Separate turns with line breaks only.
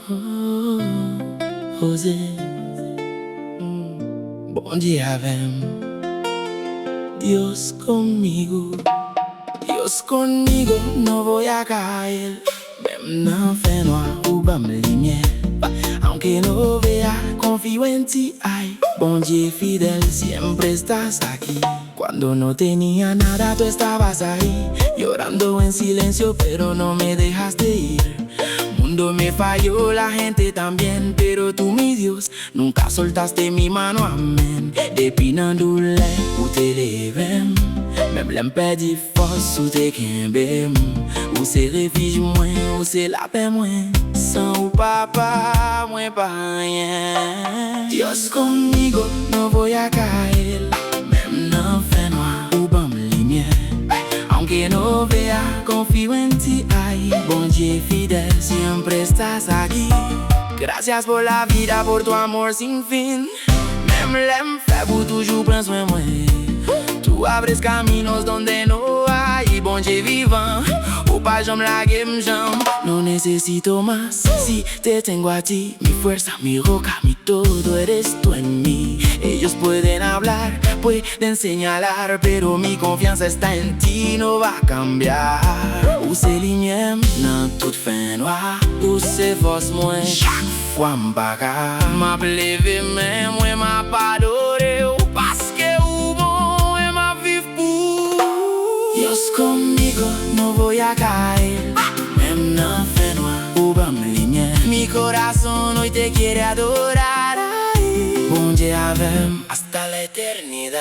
Oh, José, bon día ven, Dios conmigo, Dios conmigo, no voy a caer. Même no fe noir ou bas me lumière, aunque no vea, confío en ti. Ay, bon Dieu fidel, siempre estás aquí. Cuando no tenía nada, tú estabas ahí, llorando en silencio, pero no me dejaste ir. Mundo me falló, la gente también, pero tú, mi Dios, nunca soltaste mi mano, amén. Depuis nan douleur, ou te levem, même l'en perdu force, ou te kembem. Ou c'est refuge moins, ou c'est la paix moins. Sans ou papa, moins pas rien. Dios conmigo, no voy a caer. Même dans fe noir, ou bam lumière. Aunque no vea, confío en ti. Ay, bon Dieu fidel, siempre estás aquí. Gracias por la vida, por tu amor sin fin. Même l'en faible, toujours prends soin moi. Tu abres caminos donde no hay. Bon Dieu vivant, ou pa jam lague m'jam. No necesito más, si te tengo a ti. Mi fuerza, mi roca, mi todo, eres tú en mí. Ellos pueden hablar, pueden señalar, pero mi confianza está en ti, no va a cambiar. Ou c'est l'ignem, nan tout fin noir. Ou c'est force moins, chaque fois m'baga. M'a pleve men, mwen m'a padore. Ou parce que ou bon, et m'a vive pour. Dios conmigo, no voy a caer. Même nan fe noir, ou bam lumière. Mi corazón hoy te quiere adorar. Bon Dieu avec hasta la eternidad.